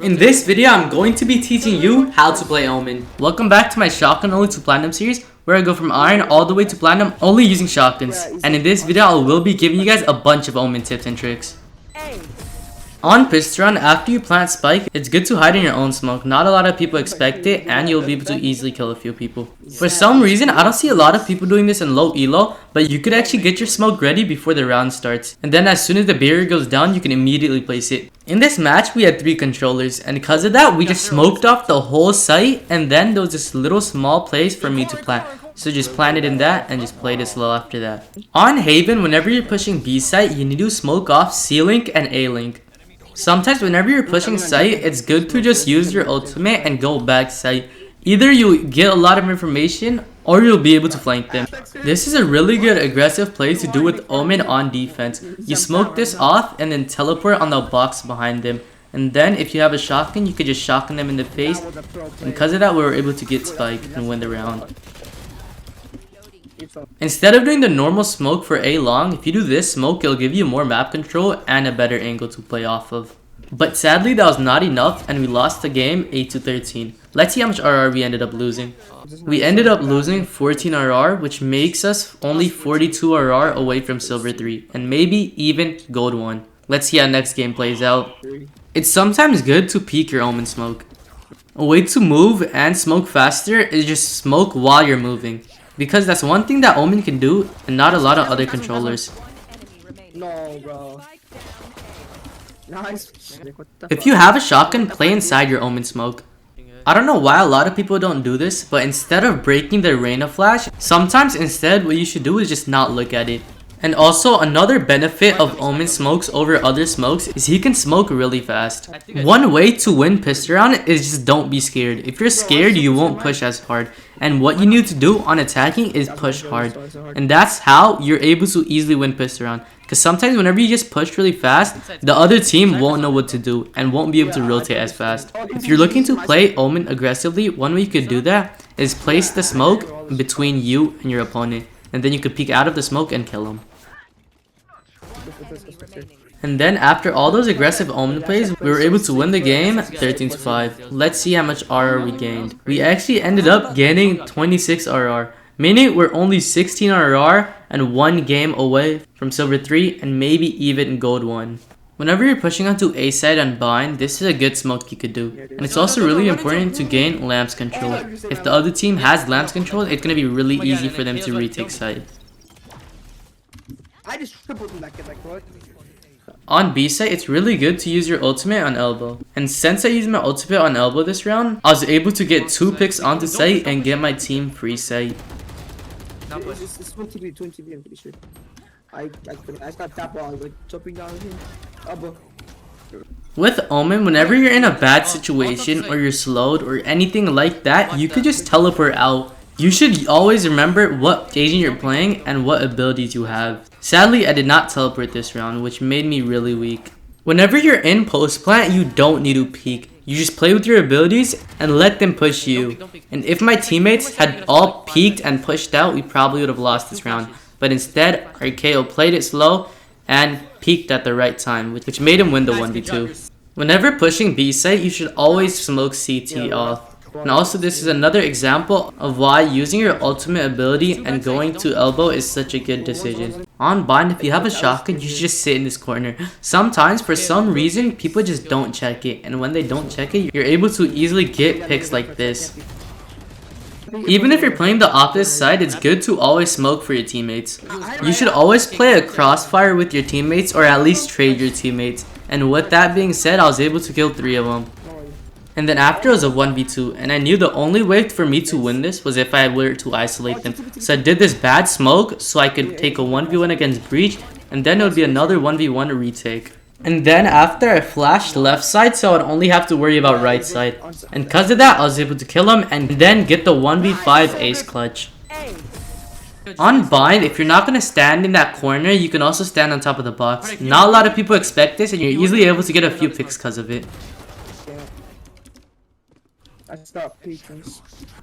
In this video, I'm going to be teaching you how to play Omen. Welcome back to my shotgun only to platinum series, where I go from iron all the way to platinum only using shotguns. And in this video, I will be giving you guys a bunch of Omen tips and tricks. On Pistron, after you plant Spike, it's good to hide in your own smoke. Not a lot of people expect it, and you'll be able to easily kill a few people. For some reason, I don't see a lot of people doing this in low elo, but you could actually get your smoke ready before the round starts. And then as soon as the barrier goes down, you can immediately place it. In this match, we had 3 controllers, and because of that, we just smoked off the whole site, and then there was this little small place for me to plant. So just plant it in that and just play it slow after that. On Haven, whenever you're pushing B site, you need to smoke off C-Link and A-Link. Sometimes whenever you're pushing site, it's good to just use your ultimate and go back site. Either you get a lot of information or you'll be able to flank them. This is a really good aggressive play to do with Omen on defense. You smoke this off and then teleport on the box behind them. And then if you have a shotgun, you could just shotgun them in the face. And because of that, we were able to get Spike and win the round. Instead of doing the normal smoke for A long, if you do this smoke, it'll give you more map control and a better angle to play off of. But sadly, that was not enough and we lost the game 8-13. Let's see how much RR we ended up losing. We ended up losing 14 RR, which makes us only 42 RR away from Silver 3 and maybe even Gold 1. Let's see how next game plays out. It's sometimes good to peek your Omen smoke. A way to move and smoke faster is just smoke while you're moving. Because that's one thing that Omen can do and not a lot of other controllers. No, bro. Nice. If you have a shotgun, play inside your Omen smoke. I don't know why a lot of people don't do this, but instead of breaking the Reyna flash, sometimes instead what you should do is just not look at it. And also, another benefit of Omen smokes over other smokes is he can smoke really fast. One way to win pistol round is just don't be scared. If you're scared, you won't push as hard. And what you need to do on attacking is push hard. And that's how you're able to easily win pistol round. Because sometimes whenever you just push really fast, the other team won't know what to do and won't be able to rotate as fast. If you're looking to play Omen aggressively, one way you could do that is place the smoke between you and your opponent. And then you could peek out of the smoke and kill him. And then after all those aggressive Omen plays, we were able to win the game 13-5. Let's see how much RR we gained. We actually ended up gaining 26 RR, meaning we're only 16 RR and 1 game away from Silver 3 and maybe even Gold 1. Whenever you're pushing onto A side and bind, this is a good smoke you could do. And it's also really important to gain lamps control. If the other team has lamps control, it's going to be really easy for them to retake side. I just tripled him that kid, like, what? On B side, it's really good to use your ultimate on elbow. And since I used my ultimate on elbow this round, I was able to get 2 picks onto site and get my team free site. It's 20 I'm pretty sure. I got that ball, like, jumping down here. Bro. With Omen, whenever you're in a bad situation or you're slowed or anything like that, you could just teleport out. You should always remember what agent you're playing and what abilities you have. Sadly, I did not teleport this round, which made me really weak. Whenever you're in post plant, you don't need to peek. You just play with your abilities and let them push you. And if my teammates had all peeked and pushed out, we probably would have lost this round. But instead, our KO played it slow and peeked at the right time, which made him win the 1v2. Whenever pushing B site, you should always smoke CT off. And also, this is another example of why using your ultimate ability and going to elbow is such a good decision. On bind, if you have a shotgun, you should just sit in this corner. Sometimes, for some reason, people just don't check it. And when they don't check it, you're able to easily get picks like this. Even if you're playing the opposite side, it's good to always smoke for your teammates. You should always play a crossfire with your teammates or at least trade your teammates. And with that being said, I was able to kill 3 of them. And then after it was a 1v2, and I knew the only way for me to win this was if I were to isolate them. So I did this bad smoke so I could take a 1v1 against Breach, and then it would be another 1v1 retake. And then after I flashed left side so I would only have to worry about right side. And because of that, I was able to kill him and then get the 1v5 ace clutch. On bind, if you're not going to stand in that corner, you can also stand on top of the box. Not a lot of people expect this and you're easily able to get a few picks because of it.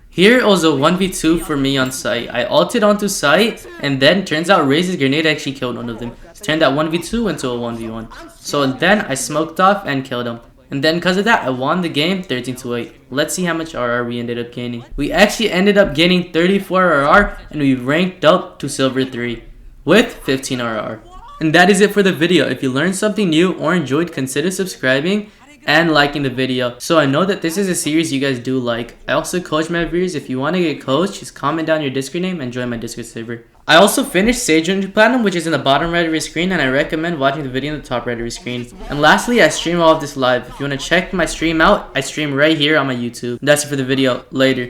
Here it was a 1v2 for me on site. I ulted onto site and then turns out Raze's grenade actually killed one of them. Turned that 1v2 into a 1v1. So then I smoked off and killed him. And then because of that, I won the game 13-8. Let's see how much RR we ended up gaining. We actually ended up gaining 34 RR and we ranked up to Silver 3 with 15 RR. And that is it for the video. If you learned something new or enjoyed, consider subscribing and liking the video, so I know that this is a series you guys do like. I also coach my viewers. If you want to get coached, just comment down your Discord name and join my Discord server. I also finished Sage 100 Platinum, which is in the bottom right of your screen, and I recommend watching the video in the top right of your screen. And lastly, I stream all of this live. If you want to check my stream out, I stream right here on my YouTube. That's it for the video. Later.